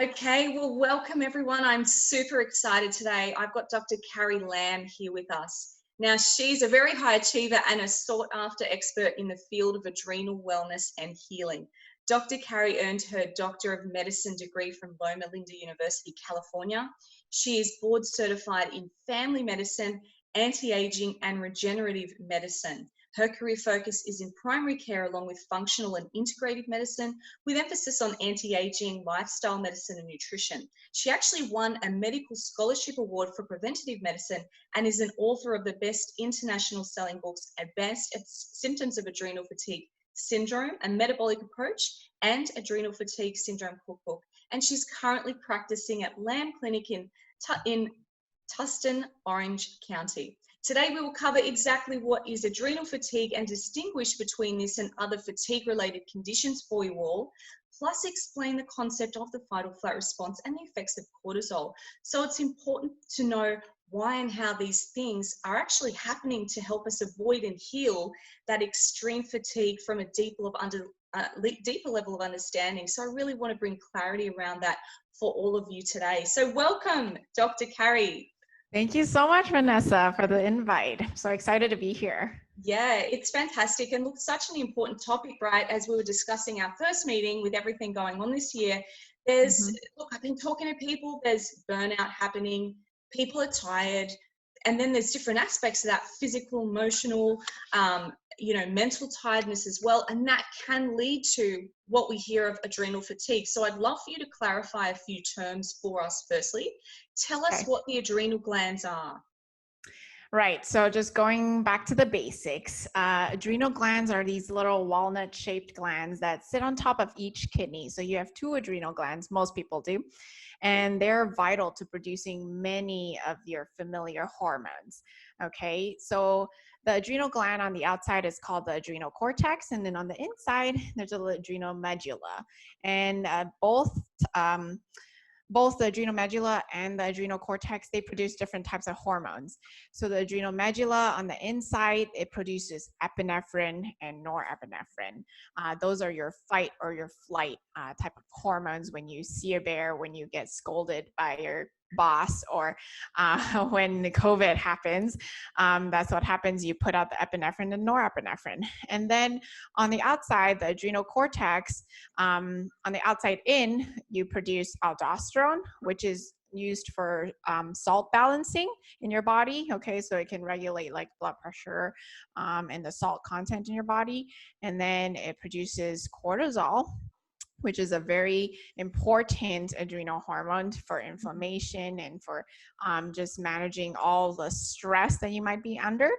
Okay, well, welcome everyone. I'm super excited today. I've got Dr. Carrie Lam here with us. Now, she's a very high achiever and a sought after expert in the field of adrenal wellness and healing. Dr. Carrie earned her Doctor of Medicine degree from Loma Linda University, California. She is board certified in family medicine, anti-aging, and regenerative medicine. Her career focus is in primary care along with functional and integrative medicine, with emphasis on anti-aging, lifestyle medicine, and nutrition. She actually won a medical scholarship award for preventative medicine and is an author of the best international selling books, Advanced Symptoms of Adrenal Fatigue Syndrome, A Metabolic Approach, and Adrenal Fatigue Syndrome Cookbook. And she's currently practicing at Lam Clinic in Tustin, Orange County. Today we will cover exactly what is adrenal fatigue and distinguish between this and other fatigue-related conditions for you all, plus explain the concept of the fight or flight response and the effects of cortisol. So it's important to know why and how these things are actually happening to help us avoid and heal that extreme fatigue from a deeper level of understanding. So I really want to bring clarity around that for all of you today. So welcome, Dr. Carrie. Thank you so much, Vanessa, for the invite. I'm so excited to be here. Yeah, it's fantastic. And look, such an important topic, right? As we were discussing our first meeting with everything going on this year, look, I've been talking to people, there's burnout happening, people are tired, and then there's different aspects of that: physical, emotional, mental tiredness as well. And that can lead to what we hear of adrenal fatigue. So I'd love for you to clarify a few terms for us firstly. Tell us what the adrenal glands are. Right. So just going back to the basics, adrenal glands are these little walnut-shaped glands that sit on top of each kidney. So you have two adrenal glands, most people do, and they're vital to producing many of your familiar hormones. Okay. So the adrenal gland on the outside is called the adrenal cortex, and then on the inside, there's the adrenal medulla. And both the adrenal medulla and the adrenal cortex, they produce different types of hormones. So the adrenal medulla on the inside, it produces epinephrine and norepinephrine. Those are your fight or your flight type of hormones when you see a bear, when you get scolded by your boss, or when COVID happens. That's what happens. You put out the epinephrine and norepinephrine. And then on the outside, the adrenal cortex, on the outside in, you produce aldosterone, which is used for salt balancing in your body. Okay, so it can regulate like blood pressure and the salt content in your body. And then it produces cortisol, which is a very important adrenal hormone for inflammation and for just managing all the stress that you might be under.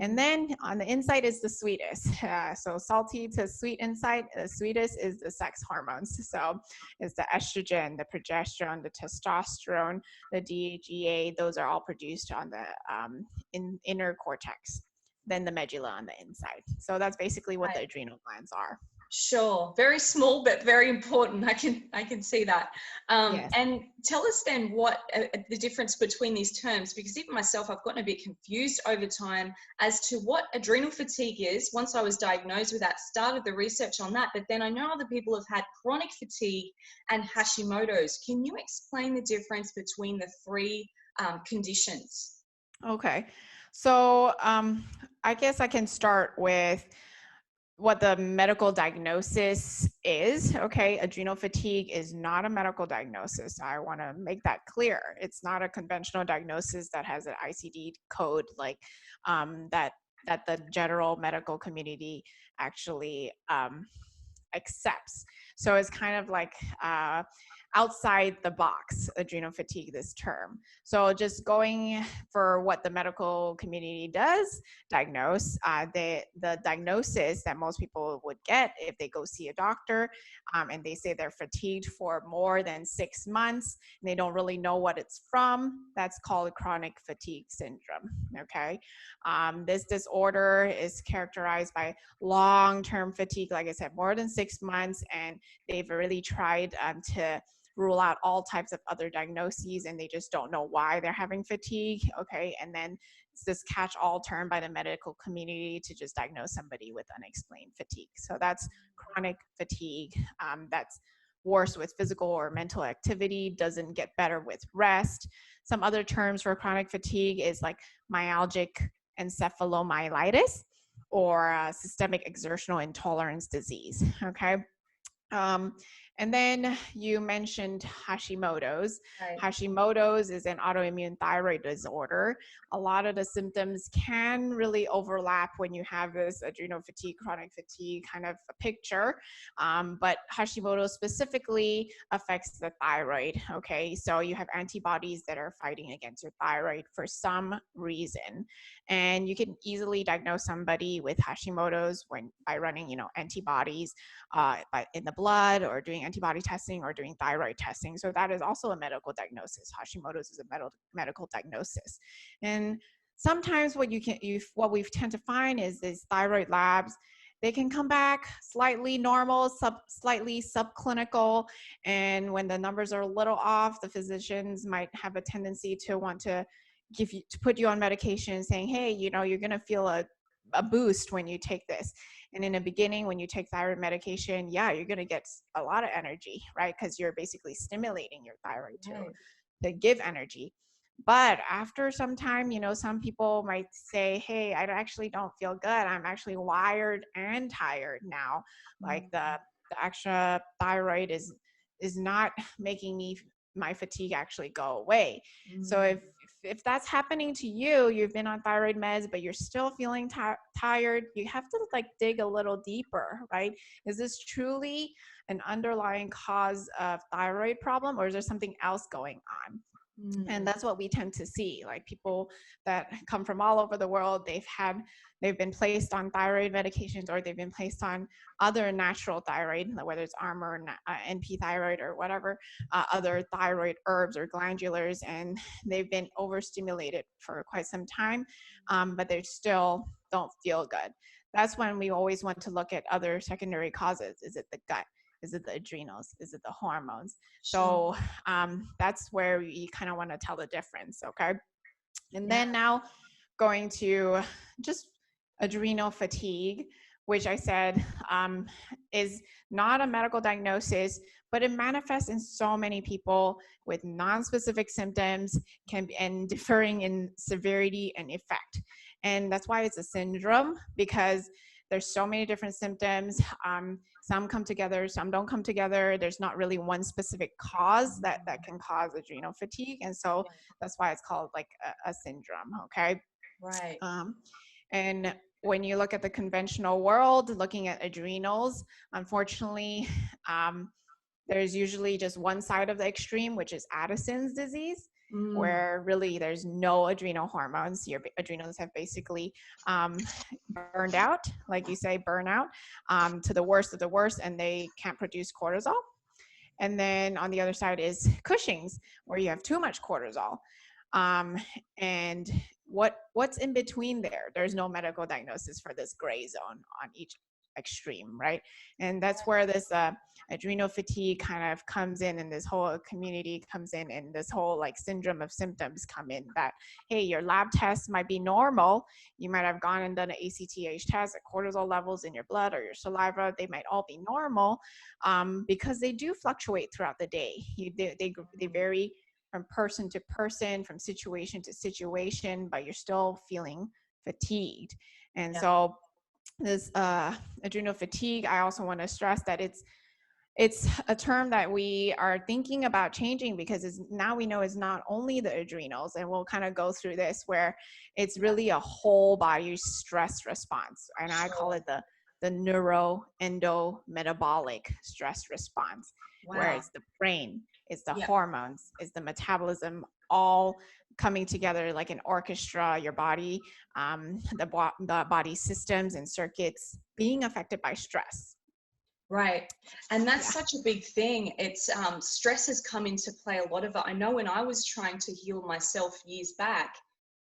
And then on the inside is the sweetest. So salty to sweet inside, the sweetest is the sex hormones. So it's the estrogen, the progesterone, the testosterone, the DHEA. Those are all produced on the inner cortex, then the medulla on the inside. So that's basically what the adrenal glands are. Sure, very small but very important. I can see that. Yes. And tell us then what the difference between these terms, because even myself, I've gotten a bit confused over time as to what adrenal fatigue is. Once I was diagnosed with that, started the research on that, but then I know other people have had chronic fatigue and Hashimoto's. Can you explain the difference between the three conditions? Okay, so I guess I can start with what the medical diagnosis is. Okay, adrenal fatigue is not a medical diagnosis. I want to make that clear. It's not a conventional diagnosis that has an ICD code like that the general medical community actually accepts. So it's kind of like outside the box adrenal fatigue, this term. So just going for what the medical community does diagnose, the diagnosis that most people would get if they go see a doctor and they say they're fatigued for more than 6 months and they don't really know what it's from, that's called chronic fatigue syndrome. Okay, this disorder is characterized by long-term fatigue, like I said, more than 6 months, and they've really tried to rule out all types of other diagnoses and they just don't know why they're having fatigue. Okay, and then it's this catch-all term by the medical community to just diagnose somebody with unexplained fatigue. So that's chronic fatigue. That's worse with physical or mental activity, doesn't get better with rest. Some other terms for chronic fatigue is like myalgic encephalomyelitis or systemic exertional intolerance disease. Okay. Um, and then you mentioned Hashimoto's. Right. Hashimoto's is an autoimmune thyroid disorder. A lot of the symptoms can really overlap when you have this adrenal fatigue, chronic fatigue kind of a picture. But Hashimoto's specifically affects the thyroid. Okay, so you have antibodies that are fighting against your thyroid for some reason. And you can easily diagnose somebody with Hashimoto's by running, antibodies in the blood, or doing antibody testing, or doing thyroid testing. So that is also a medical diagnosis. Hashimoto's is a medical diagnosis. And sometimes what we tend to find is these thyroid labs, they can come back slightly normal, slightly subclinical. And when the numbers are a little off, the physicians might have a tendency to want to put you on medication, saying, hey, you're going to feel a boost when you take this. And in the beginning, when you take thyroid medication, yeah, you're going to get a lot of energy, right? Because you're basically stimulating your thyroid to give energy. But after some time, some people might say, hey, I actually don't feel good. I'm actually wired and tired now. Like the extra thyroid is not making my fatigue actually go away. So if that's happening to you, you've been on thyroid meds, but you're still feeling tired, you have to dig a little deeper, right? Is this truly an underlying cause of thyroid problem, or is there something else going on? And that's what we tend to see, like people that come from all over the world, they've been placed on thyroid medications, or they've been placed on other natural thyroid, whether it's Armour, NP thyroid, or whatever, other thyroid herbs or glandulars, and they've been overstimulated for quite some time, but they still don't feel good. That's when we always want to look at other secondary causes. Is it the gut? Is it the adrenals? Is it the hormones? So that's where we kind of want to tell the difference, okay? And then now going to just adrenal fatigue, which I said is not a medical diagnosis, but it manifests in so many people with non-specific symptoms and differing in severity and effect. And that's why it's a syndrome, because there's so many different symptoms. Some come together, some don't come together. There's not really one specific cause that can cause adrenal fatigue. And so that's why it's called like a syndrome, okay? Right. And when you look at the conventional world, looking at adrenals, unfortunately, there's usually just one side of the extreme, which is Addison's disease, where really there's no adrenal hormones. Your adrenals have basically burned out, like you say, burnout, to the worst of the worst, and they can't produce cortisol. And then on the other side is Cushing's, where you have too much cortisol. And what's in between there? There's no medical diagnosis for this gray zone on each extreme, right? And that's where this adrenal fatigue kind of comes in, and this whole community comes in, and this whole like syndrome of symptoms come in, that, hey, your lab tests might be normal. You might have gone and done an ACTH test, at cortisol levels in your blood or your saliva, they might all be normal, because they do fluctuate throughout the day. They vary from person to person, from situation to situation, but you're still feeling fatigued. And so this adrenal fatigue, I also want to stress that it's a term that we are thinking about changing, because now we know it's not only the adrenals, and we'll kind of go through this, where it's really a whole body stress response. And I call it the neuroendometabolic stress response, where it's the brain, it's the hormones, it's the metabolism, all coming together like an orchestra, your body, the body systems and circuits being affected by stress. Right. And that's such a big thing. It's stress has come into play a lot of it. I know when I was trying to heal myself years back,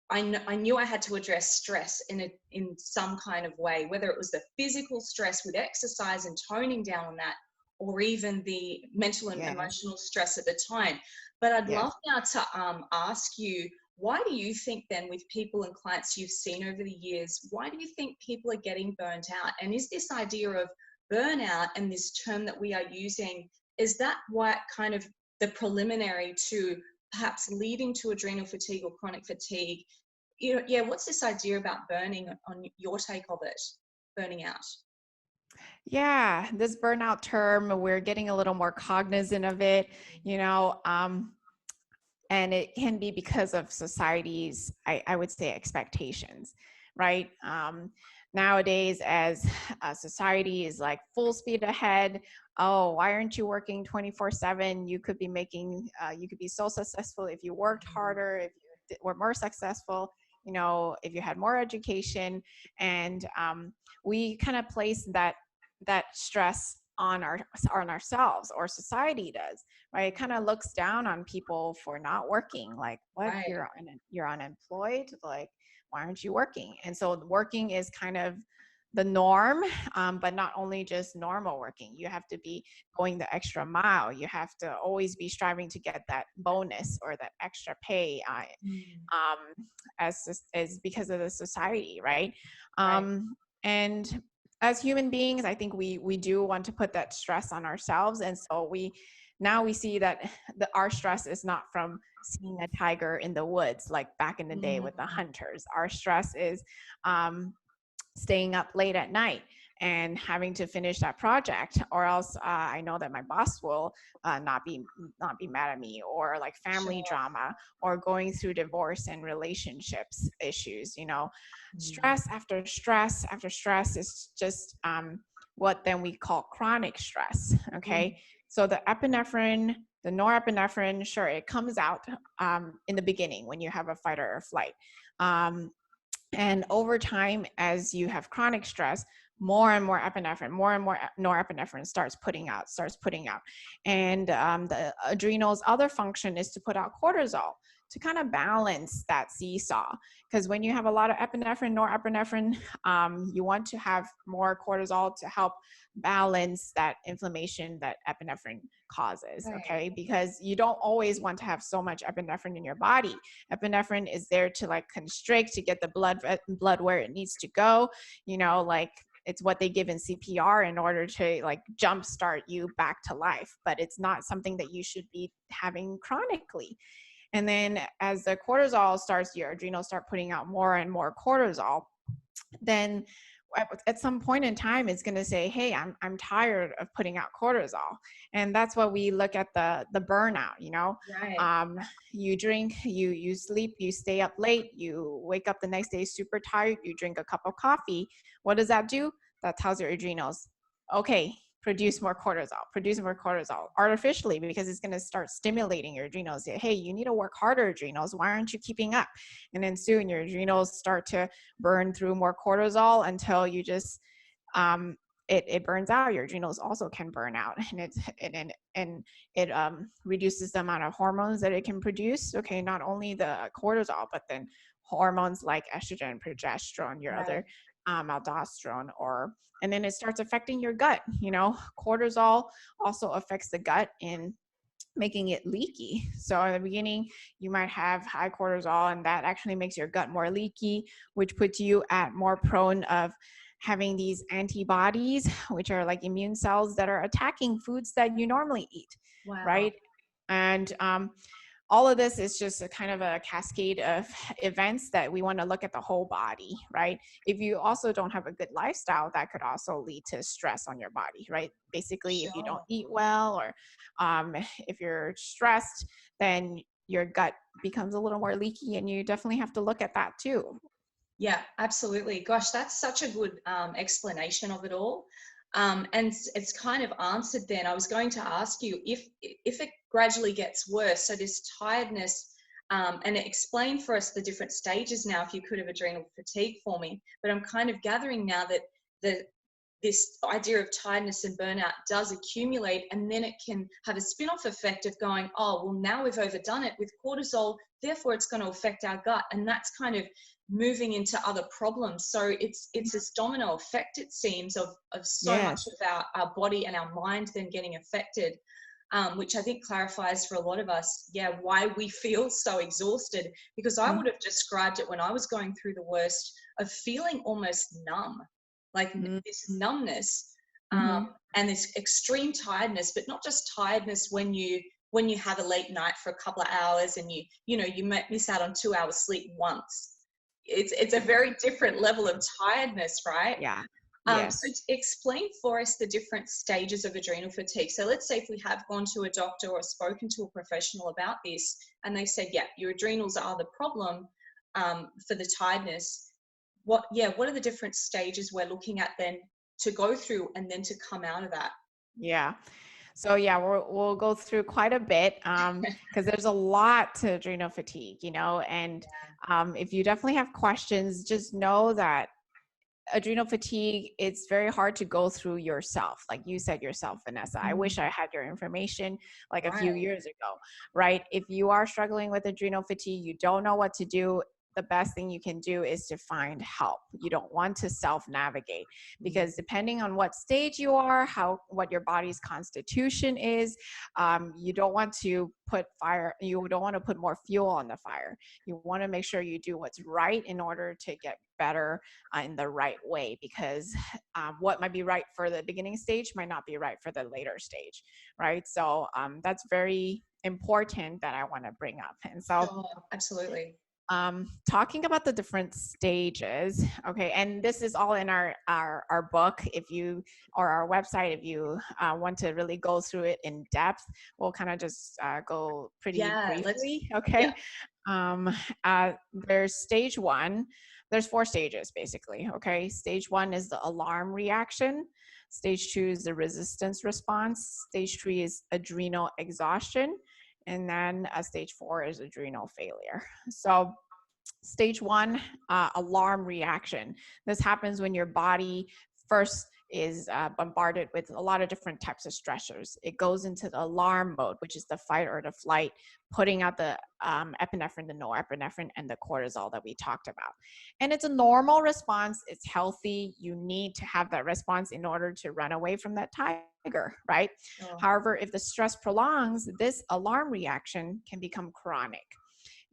I knew I had to address stress in some kind of way, whether it was the physical stress with exercise and toning down on that, or even the mental and emotional stress at the time. But I'd love now to ask you, why do you think then, with people and clients you've seen over the years, why do you think people are getting burnt out? And is this idea of burnout and this term that we are using is that what kind of the preliminary to perhaps leading to adrenal fatigue or chronic fatigue? You know, yeah, what's this idea about burning on your take of it, burning out? Yeah, this burnout term, we're getting a little more cognizant of it, you know, and it can be because of society's, I would say, expectations, right? Nowadays, as society is like full speed ahead, oh, why aren't you working 24/7? You could be making, you could be so successful if you worked harder, if you were more successful, you know, if you had more education. And we kind of place that stress on ourselves, or society does, right? It kind of looks down on people for not working. Like, what, Right. you're unemployed? Like, why aren't you working? And so working is kind of the norm, but not only just normal working. You have to be going the extra mile. You have to always be striving to get that bonus or that extra pay, Mm. as because of the society, right? Right. And as human beings, I think we do want to put that stress on ourselves, and so we see that our stress is not from seeing a tiger in the woods like back in the day with the Mm. hunters. Our stress is staying up late at night and having to finish that project, or else I know that my boss will not be mad at me, or like family Sure. drama, or going through divorce and relationships issues. You know, Mm. stress after stress after stress is just what then we call chronic stress. Mm. Okay, so the epinephrine, the norepinephrine, sure, it comes out in the beginning when you have a fight or a flight. Um, and over time, as you have chronic stress, more and more epinephrine, more and more norepinephrine starts putting out. And the adrenal's other function is to put out cortisol to kind of balance that seesaw. Because when you have a lot of epinephrine, norepinephrine, you want to have more cortisol to help balance that inflammation that epinephrine causes. Right. Okay, because you don't always want to have so much epinephrine in your body. Epinephrine is there to like constrict, to get the blood where it needs to go. You know, like it's what they give in CPR in order to like jumpstart you back to life, but it's not something that you should be having chronically. And then as the cortisol starts, your adrenals start putting out more and more cortisol, then at some point in time it's going to say, hey, I'm tired of putting out cortisol. And that's what we look at the burnout, you know. Right. um, you drink, you sleep, you stay up late, you wake up the next day super tired, you drink a cup of coffee. What does that do? That tells your adrenals, okay, produce more cortisol artificially, because it's going to start stimulating your adrenals. Say, hey, you need to work harder, adrenals, why aren't you keeping up? And then soon your adrenals start to burn through more cortisol until you just it burns out. Your adrenals also can burn out, and it reduces the amount of hormones that it can produce. Okay, not only the cortisol, but then hormones like estrogen, progesterone, your Right. other aldosterone, and then it starts affecting your gut. You know, cortisol also affects the gut in making it leaky. So in the beginning, you might have high cortisol, and that actually makes your gut more leaky, which puts you at more prone of having these antibodies, which are like immune cells that are attacking foods that you normally eat, Wow. right? And all of this is just a kind of a cascade of events that we want to look at the whole body, right? If you also don't have a good lifestyle, that could also lead to stress on your body, right? Basically, if you don't Sure. eat well, or if you're stressed, then your gut becomes a little more leaky, and you definitely have to look at that too. Yeah, absolutely. Gosh, that's such a good explanation of it all. And it's kind of answered then. I was going to ask you if it gradually gets worse, so this tiredness, and explain for us the different stages now, if you could, of adrenal fatigue for me. But I'm kind of gathering now that the this idea of tiredness and burnout does accumulate, and then it can have a spin-off effect of going, oh, well, now we've overdone it with cortisol, therefore it's going to affect our gut, and that's kind of moving into other problems. So it's this domino effect, it seems, of so much Yes. of our body and our mind then getting affected, which I think clarifies for a lot of us, yeah, why we feel so exhausted. Because I would have described it when I was going through the worst of feeling almost numb, like Mm-hmm. this numbness. Mm-hmm. and this extreme tiredness, but not just tiredness when you have a late night for a couple of hours and you might miss out on 2 hours sleep once. It's a very different level of tiredness, right? Yeah. So Yes. explain for us the different stages of adrenal fatigue. So let's say if we have gone to a doctor or spoken to a professional about this, and they said, yeah, your adrenals are the problem for the tiredness. What are the different stages we're looking at then to go through and then to come out of that? Yeah. So yeah, we'll go through quite a bit because there's a lot to adrenal fatigue, and if you definitely have questions, just know that adrenal fatigue, it's very hard to go through yourself. Like you said yourself, Vanessa, I wish I had your information like a few Right. years ago, right? If you are struggling with adrenal fatigue, you don't know what to do, the best thing you can do is to find help. You don't want to self-navigate because depending on what stage you are, what your body's constitution is, you don't want to you don't want to put more fuel on the fire. You want to make sure you do what's right in order to get better in the right way, because what might be right for the beginning stage might not be right for the later stage, right? So that's very important that I want to bring up. And so Sure, absolutely. talking about the different stages, okay, and this is all in our book, if you, or our website, if you want to really go through it in depth, we'll kind of just go pretty Yeah, briefly, yeah. okay. um, there's stage one. There's 4 stages basically, okay. Stage 1 is the alarm reaction. Stage 2 is the resistance response. Stage 3 is adrenal exhaustion. And then stage 4 is adrenal failure. So stage 1, alarm reaction. This happens when your body first is bombarded with a lot of different types of stressors. It goes into the alarm mode, which is the fight or the flight, putting out the epinephrine, the norepinephrine, and the cortisol that we talked about. And it's a normal response. It's healthy. You need to have that response in order to run away from that tiger, right? Sure. However, if the stress prolongs, this alarm reaction can become chronic.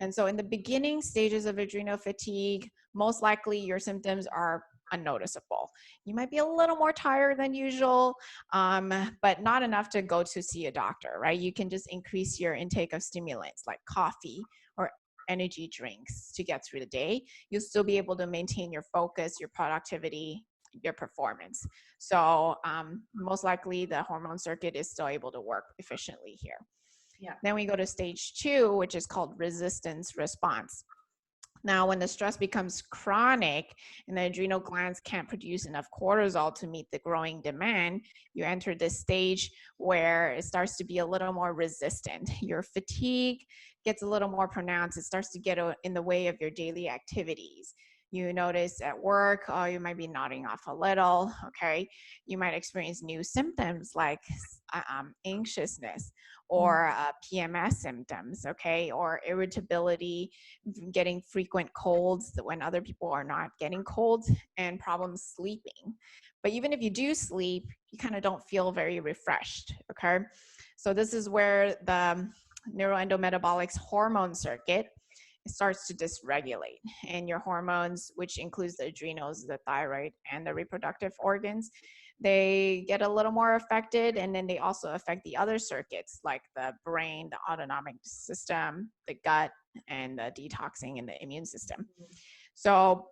And so in the beginning stages of adrenal fatigue, most likely your symptoms are unnoticeable. You might be a little more tired than usual, but not enough to go to see a doctor, right? You can just increase your intake of stimulants like coffee or energy drinks to get through the day. You'll still be able to maintain your focus, your productivity, your performance. So most likely the hormone circuit is still able to work efficiently here. Yeah. Then we go to stage 2, which is called resistance response. Now, when the stress becomes chronic and the adrenal glands can't produce enough cortisol to meet the growing demand, you enter this stage where it starts to be a little more resistant. Your fatigue gets a little more pronounced. It starts to get in the way of your daily activities. You notice at work, oh, you might be nodding off a little, okay? You might experience new symptoms like anxiousness or PMS symptoms, okay? Or irritability, getting frequent colds when other people are not getting colds, and problems sleeping. But even if you do sleep, you kind of don't feel very refreshed, okay? So this is where the neuroendometabolic hormone circuit starts to dysregulate, and your hormones, which includes the adrenals, the thyroid, and the reproductive organs, they get a little more affected, and then they also affect the other circuits like the brain, the autonomic system, the gut, and the detoxing and the immune system. So,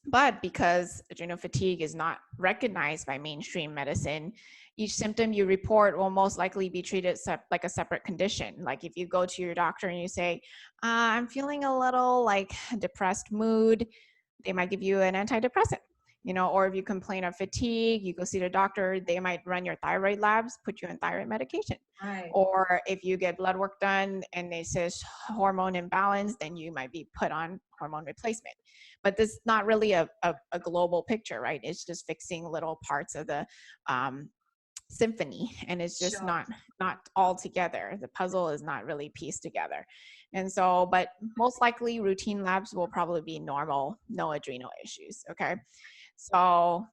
but because adrenal fatigue is not recognized by mainstream medicine, each symptom you report will most likely be treated like a separate condition. Like if you go to your doctor and you say, I'm feeling a little like depressed mood, they might give you an antidepressant. Or if you complain of fatigue, you go see the doctor, they might run your thyroid labs, put you on thyroid medication. Right. Or if you get blood work done and they say hormone imbalance, then you might be put on hormone replacement. But this is not really a global picture, right? It's just fixing little parts of the symphony, and it's just Sure. not all together. The puzzle is not really pieced together. And so, but most likely routine labs will probably be normal, no adrenal issues, okay? So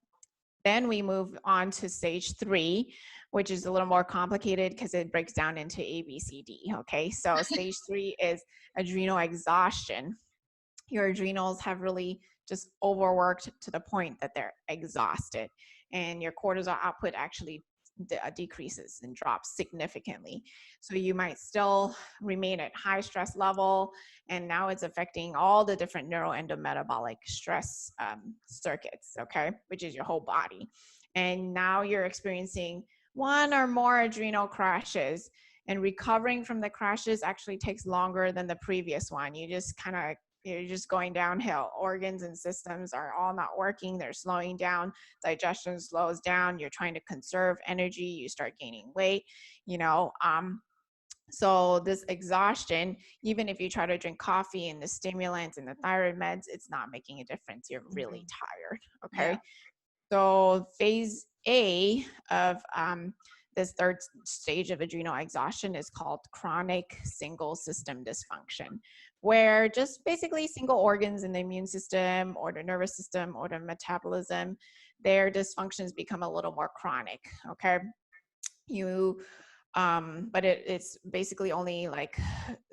then we move on to stage 3, which is a little more complicated because it breaks down into A, B, C, D. Okay, so stage 3 is adrenal exhaustion. Your adrenals have really just overworked to the point that they're exhausted, and your cortisol output actually decreases and drops significantly. So you might still remain at high stress level, and now it's affecting all the different neuroendometabolic stress circuits, okay, which is your whole body. And now you're experiencing one or more adrenal crashes, and recovering from the crashes actually takes longer than the previous one. You're just going downhill. Organs and systems are all not working. They're slowing down. Digestion slows down. You're trying to conserve energy. You start gaining weight, you know. So this exhaustion, even if you try to drink coffee and the stimulants and the thyroid meds, it's not making a difference. You're really tired, okay? Yeah. So phase A of this third stage of adrenal exhaustion is called chronic single system dysfunction, where just basically single organs in the immune system or the nervous system or the metabolism, their dysfunctions become a little more chronic, okay? But it's basically only like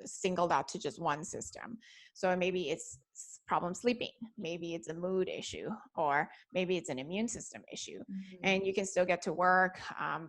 singled out to just one system. So maybe it's problem sleeping, maybe it's a mood issue, or maybe it's an immune system issue. And you can still get to work,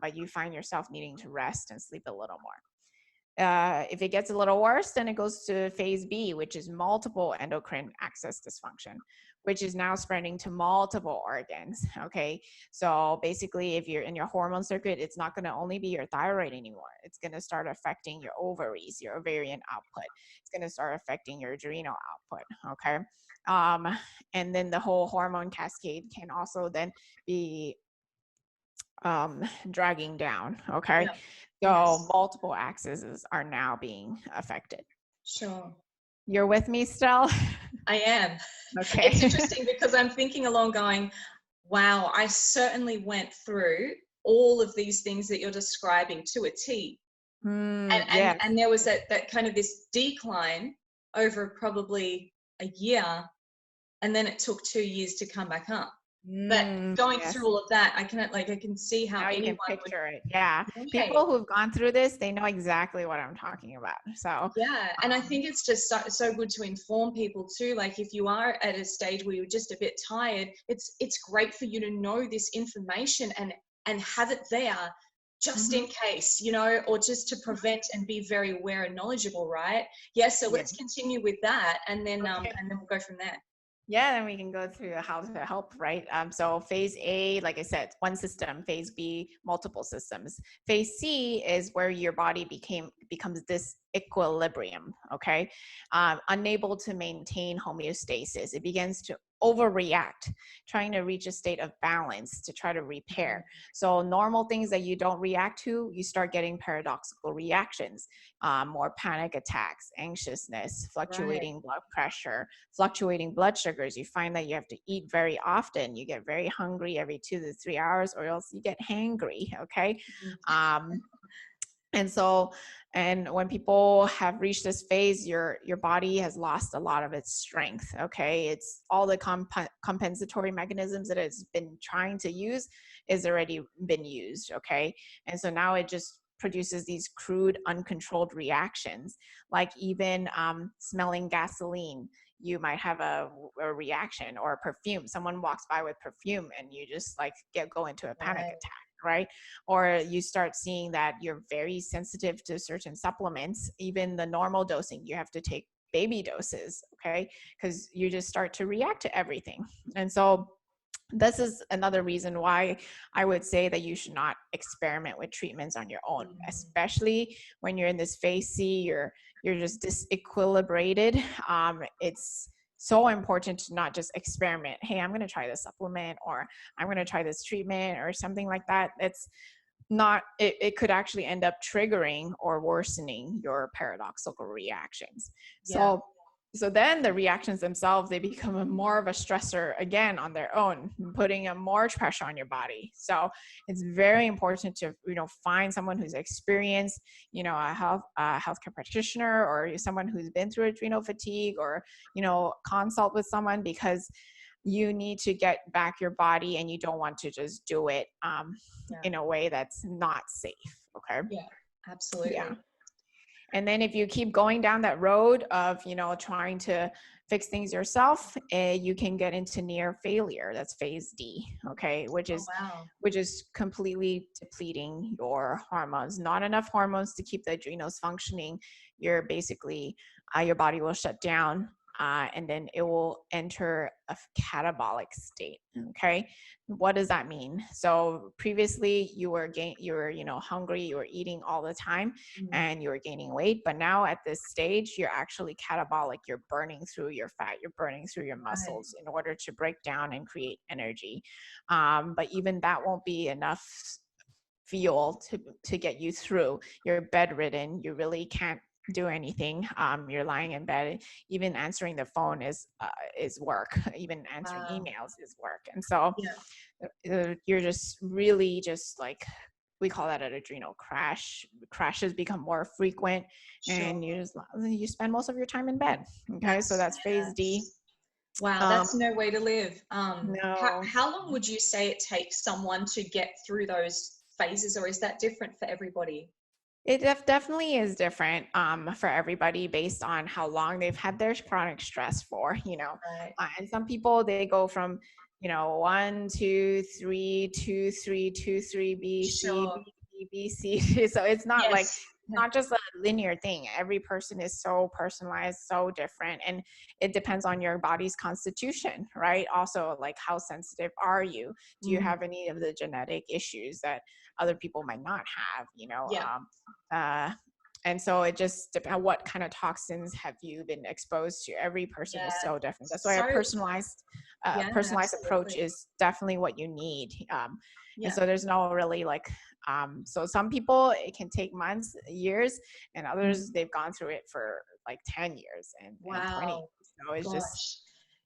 but you find yourself needing to rest and sleep a little more. If it gets a little worse, then it goes to phase B, which is multiple endocrine axis dysfunction, which is now spreading to multiple organs, okay? So basically, if you're in your hormone circuit, it's not gonna only be your thyroid anymore. It's gonna start affecting your ovaries, your ovarian output. It's gonna start affecting your adrenal output, okay? And then the whole hormone cascade can also then be dragging down, okay? Yeah. So Yes. multiple axes are now being affected. Sure. You're with me still? I am. Okay. It's interesting because I'm thinking along going, wow, I certainly went through all of these things that you're describing to a T. Yes. And there was that kind of this decline over probably a year, and then it took 2 years to come back up. But going Yes. through all of that, I can see how Now you anyone can picture it. Yeah. would. People who've gone through this, they know exactly what I'm talking about. So Yeah, and I think it's just so good to inform people too. Like if you are at a stage where you're just a bit tired, it's great for you to know this information and have it there just in case, you know, or just to prevent and be very aware and knowledgeable, right? Yeah, so let's continue with that, and then we'll go from there. yeah, then we can go through how to help, right? So phase A, like I said, one system. Phase B, multiple systems. Phase C is where your body becomes this equilibrium, okay? Unable to maintain homeostasis. It begins to overreact, trying to reach a state of balance to try to repair. So normal things that you don't react to, you start getting paradoxical reactions, more panic attacks, anxiousness, fluctuating blood pressure, fluctuating blood sugars. You find that you have to eat very often. You get very hungry every 2 to 3 hours, or else you get hangry, okay? And when people have reached this phase, your body has lost a lot of its strength, okay? It's all the compensatory mechanisms that it's been trying to use is already been used, okay? And so now it just produces these crude, uncontrolled reactions, like even smelling gasoline. You might have a reaction, or a perfume. Someone walks by with perfume and you just like go into a panic attack, right? Or you start seeing that you're very sensitive to certain supplements, even the normal dosing. You have to take baby doses, okay? Because you just start to react to everything. And so this is another reason why I would say that you should not experiment with treatments on your own, especially when you're in this phase C, you're just disequilibrated. It's so important to not just experiment. Hey, I'm going to try this supplement, or I'm going to try this treatment or something like that. It's not, it could actually end up triggering or worsening your paradoxical reactions. So then the reactions themselves, they become more of a stressor again on their own, putting more pressure on your body. So it's very important to, find someone who's experienced, a healthcare practitioner, or someone who's been through adrenal fatigue, or, consult with someone, because you need to get back your body, and you don't want to just do it in a way that's not safe. Okay. Yeah, absolutely. Yeah. And then if you keep going down that road of, trying to fix things yourself, you can get into near failure. That's phase D, okay, which Oh, is wow. completely depleting your hormones. Not enough hormones to keep the adrenals functioning. You're basically your body will shut down, and then it will enter a catabolic state. Okay, what does that mean? So previously you were hungry, you were eating all the time, and you were gaining weight. But now at this stage, you're actually catabolic. You're burning through your fat. You're burning through your Right. muscles in order to break down and create energy. But even that won't be enough fuel to get you through. You're bedridden. You really can't do anything. You're lying in bed. Even answering the phone is work. Even answering Wow. emails is work. And so Yeah. you're just really just like, we call that an adrenal crash. Crashes become more frequent, Sure. and you spend most of your time in bed. Okay, so that's phase D. Yes. Wow, Um, that's no way to live. no, How long would you say it takes someone to get through those phases, or is that different for everybody? it definitely is different for everybody based on how long they've had their chronic stress for, Right. and some people, they go from, 1, 2, 3, 2, 3, 2, 3, B, C, Sure. B, B, B, C. So it's not like, Yes. not just a linear thing. Every person is so personalized, so different. And it depends on your body's constitution, right? Also, like, how sensitive are you? Do you Mm, have any of the genetic issues that other people might not have, yeah. uh, and so it just depends on what kind of toxins have you been exposed to. Every person is Yeah. so different. That's why a So, yeah, personalized approach absolutely. is definitely what you need. And Yeah. so there's no really like, so some people, it can take months, years, and Mm, others, they've gone through it for like 10 years and 20. wow. So it's just, Gosh.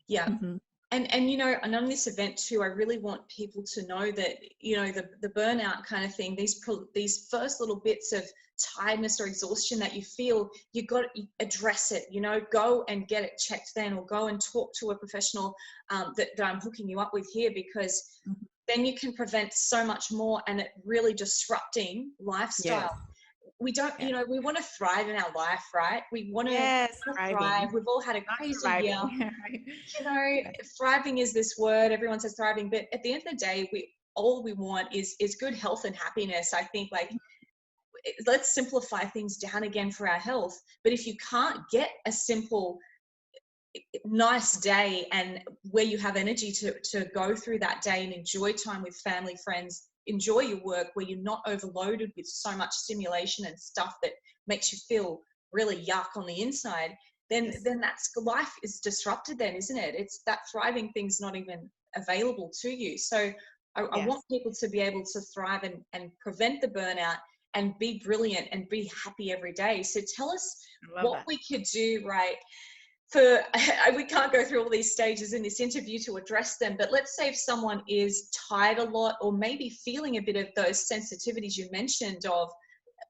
Yeah. mhm. And and on this event too, I really want people to know that, the burnout kind of thing, these first little bits of tiredness or exhaustion that you feel, you got to address it. Go and get it checked then, or go and talk to a professional that I'm hooking you up with here, because then you can prevent so much more, and it really disrupting Yes, lifestyle. We don't, yes, we want to thrive in our life, right? We want to yes, thrive. thriving, We've all had a not crazy year. surviving. Right? you know Yes. Thriving is this word, everyone says thriving, but at the end of the day, we want is good health and happiness. I think, like, let's simplify things down again for our health. But if you can't get a simple nice day, and where you have energy to go through that day and enjoy time with family, friends, enjoy your work, where you're not overloaded with so much stimulation and stuff that makes you feel really yuck on the inside, Yes. then that's life is disrupted then, isn't it? It's that thriving thing's not even available to you. So I want Yes. people to be able to thrive and prevent the burnout and be brilliant and be happy every day. So tell us I love what that. we could do, right? For we can't go through all these stages in this interview to address them, but let's say if someone is tired a lot, or maybe feeling a bit of those sensitivities you mentioned, of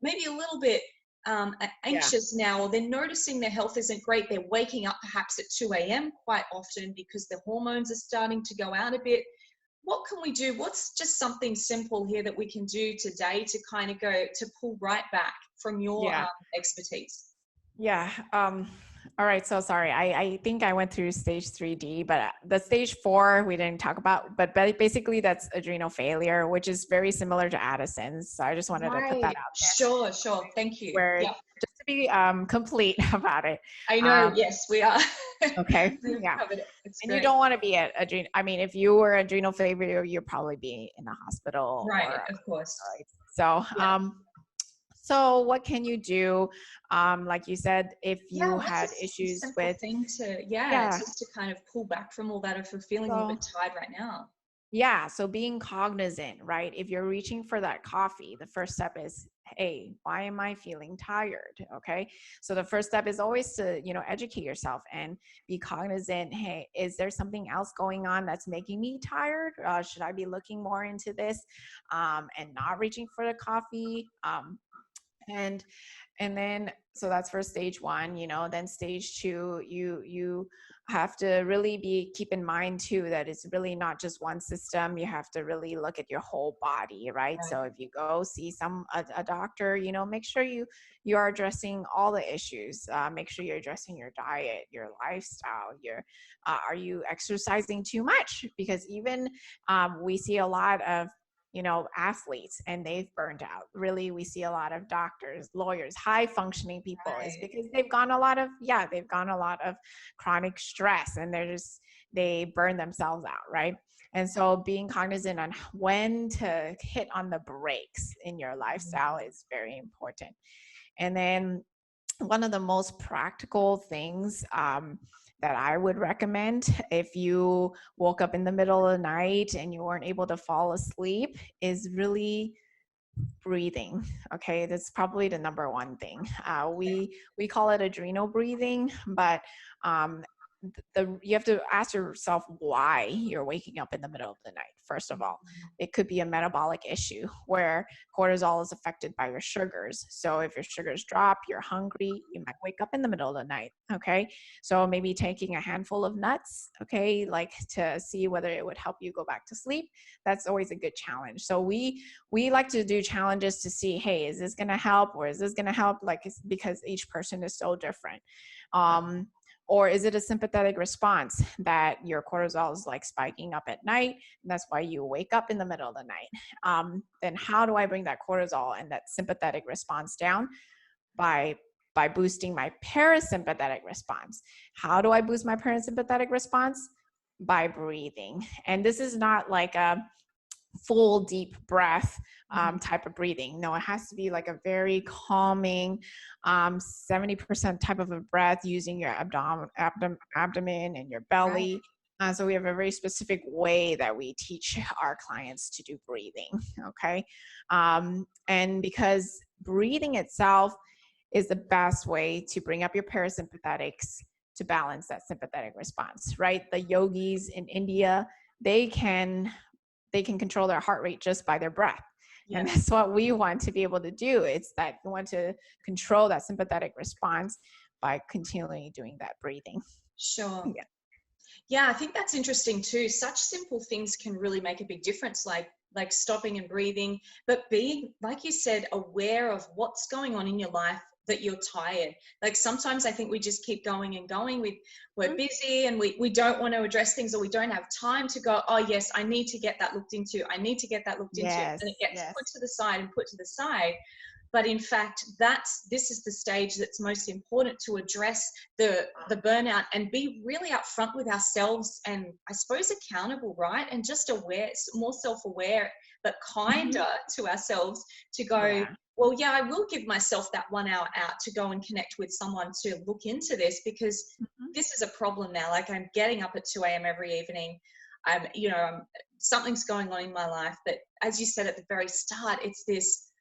maybe a little bit Yeah. anxious now, or they're noticing their health isn't great, they're waking up perhaps at 2 a.m. quite often because the hormones are starting to go out a bit. What can we do? What's just something simple here that we can do today to kind of go to pull right back from your Yeah. expertise? Yeah. All right. So sorry. I think I went through stage 3D, but the stage 4 we didn't talk about. But basically, that's adrenal failure, which is very similar to Addison's. So I just wanted to put that Right. out there, Sure, sure. Thank you. where Yeah. just to be complete about it. I know. Um, Yes, we are. okay. We've Yeah. covered it. It's And you great. don't want to be at adrenal. I mean, if you were adrenal failure, you'd probably be in the hospital Right, or of course. right. So, Yeah. so what can you do? Like you said, if Yeah, you what's a had issues simple with, thing to, yeah, yeah. just to kind of pull back from all that if we're feeling a little So bit tired right now? yeah, so being cognizant, right? If you're reaching for that coffee, the first step is, hey, why am I feeling tired? Okay. So the first step is always to, educate yourself and be cognizant. Hey, is there something else going on that's making me tired? Should I be looking more into this and not reaching for the coffee? And then, so that's for stage one, you know. Then stage two, you have to really keep in mind too that it's really not just one system. You have to really look at your whole body, right? Right. So if you go see a doctor, you know, make sure you are addressing all the issues. Make sure you're addressing your diet, your lifestyle, are you exercising too much? Because even we see a lot of, you know, athletes, and they've burned out. Really, we see a lot of doctors, lawyers, high functioning people, is Right. because they've gone a lot of chronic stress, and they burn themselves out, right? And so being cognizant on when to hit on the brakes in your lifestyle is very important. And then one of the most practical things that I would recommend if you woke up in the middle of the night and you weren't able to fall asleep is really breathing. Okay, that's probably the number one thing. We call it adrenal breathing, but um, you have to ask yourself why you're waking up in the middle of the night. First of all, it could be a metabolic issue where cortisol is affected by your sugars. So if your sugars drop, you're hungry, you might wake up in the middle of the night. Okay, so maybe taking a handful of nuts, okay, like to see whether it would help you go back to sleep. That's always a good challenge. So we like to do challenges to see, hey, is this going to help, or is this going to help? Like, it's because each person is so different. Or is it a sympathetic response that your cortisol is like spiking up at night, and that's why you wake up in the middle of the night? Then how do I bring that cortisol and that sympathetic response down? By boosting my parasympathetic response. How do I boost my parasympathetic response? By breathing. And this is not like a full deep breath type of breathing. No, it has to be like a very calming 70% type of a breath using your abdomen and your Right. belly. So we have a very specific way that we teach our clients to do breathing. Okay. And because breathing itself is the best way to bring up your parasympathetics to balance that sympathetic response, right? The yogis in India, they can control their heart rate just by their breath. Yeah. And that's what we want to be able to do. It's that we want to control that sympathetic response by continually doing that breathing. Sure. Yeah. Yeah, I think that's interesting too. Such simple things can really make a big difference, like stopping and breathing, but being, like you said, aware of what's going on in your life that you're tired. Like sometimes I think we just keep going and going. We're busy and we don't want to address things, or we don't have time to go, oh yes, I need to get that looked into. I need to get that looked into. Yes. And it gets Yes. put to the side and put to the side. But in fact, this is the stage that's most important to address the burnout and be really upfront with ourselves, and I suppose accountable, right? And just aware, more self-aware, but kinder to ourselves, to go, Yeah. well, yeah, I will give myself that 1 hour out to go and connect with someone to look into this, because this is a problem now. Like, I'm getting up at 2 a.m. every evening. Something's going on in my life. But as you said at the very start, it's this,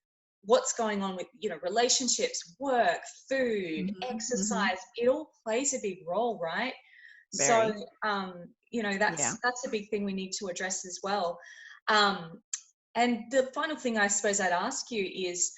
what's going on with, relationships, work, food, exercise. It all plays a big role, right? Very. So that's a big thing we need to address as well. And the final thing I suppose I'd ask you is,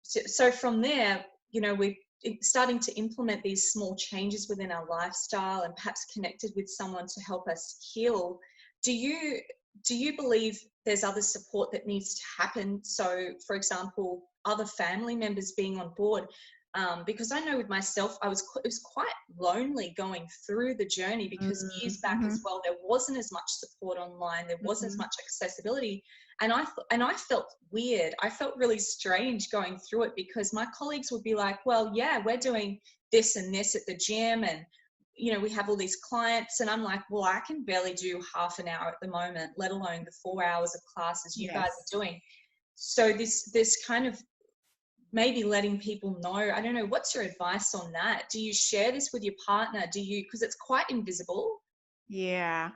so from there, we're starting to implement these small changes within our lifestyle and perhaps connected with someone to help us heal. Do you believe there's other support that needs to happen? So, for example, other family members being on board, because I know with myself, it was quite lonely going through the journey, because years back as well, there wasn't as much support online, there wasn't as much accessibility, and I felt weird. I felt really strange going through it, because my colleagues would be like, "Well, yeah, we're doing this and this at the gym, and we have all these clients," and I'm like, well, I can barely do half an hour at the moment, let alone the 4 hours of classes you guys are doing. So this kind of maybe letting people know, I don't know, what's your advice on that? Do you share this with your partner? Because it's quite invisible. Yeah.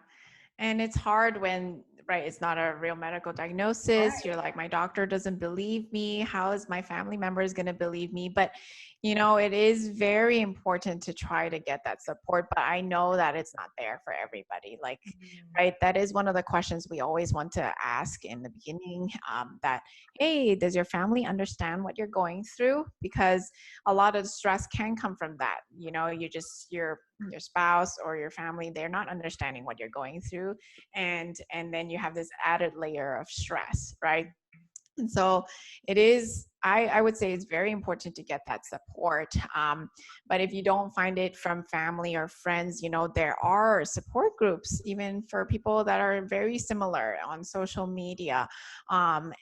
And it's hard when, right, it's not a real medical diagnosis. Right. You're like, my doctor doesn't believe me. How is my family members going to believe me? But You know, it is very important to try to get that support, but I know that it's not there for everybody. Like, right, that is one of the questions we always want to ask in the beginning, that, hey, does your family understand what you're going through? Because a lot of the stress can come from that. You know, your spouse or your family, they're not understanding what you're going through. And then you have this added layer of stress, right? And so it is, I would say it's very important to get that support. But if you don't find it from family or friends, you know, there are support groups, even for people that are very similar on social media. And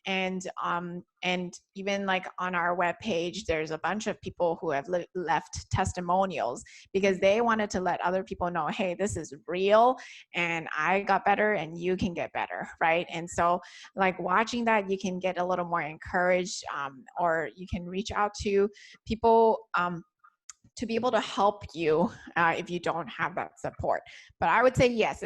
even like on our webpage, there's a bunch of people who have left testimonials because they wanted to let other people know, hey, this is real and I got better and you can get better, right? And so like watching that, you can get a little more encouraged, or you can reach out to people to be able to help you if you don't have that support. But I would say, yes,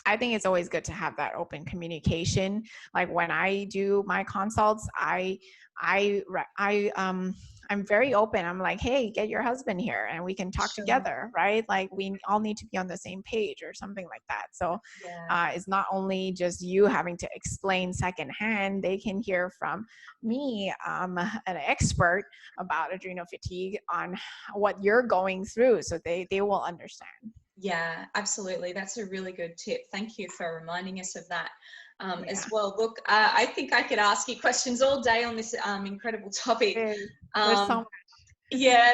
I think it's always good to have that open communication. Like when I do my consults, I'm very open. I'm like, hey, get your husband here and we can talk Sure. together, right? Like we all need to be on the same page or something like that. So it's not only just you having to explain secondhand, they can hear from me, an expert about adrenal fatigue on what you're going through. So they will understand. Yeah, absolutely. That's a really good tip. Thank you for reminding us of that as Yeah. well. Look, I think I could ask you questions all day on this incredible topic. There's so much. Yeah,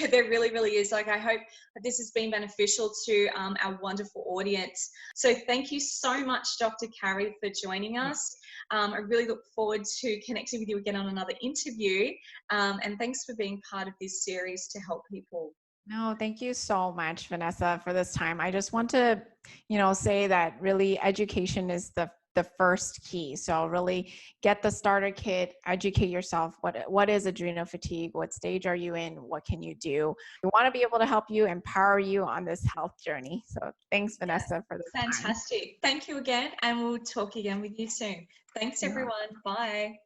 there really, really is. Like, I hope that this has been beneficial to our wonderful audience. So thank you so much, Dr. Carrie, for joining us. I really look forward to connecting with you again on another interview. And thanks for being part of this series to help people. No, thank you so much, Vanessa, for this time. I just want to, say that really education is the first key. So really get the starter kit, educate yourself. What is adrenal fatigue? What stage are you in? What can you do? We want to be able to help you, empower you on this health journey. So thanks, Vanessa, for this time. Fantastic. Thank you again, and we'll talk again with you soon. Thanks, Yeah. everyone. Bye.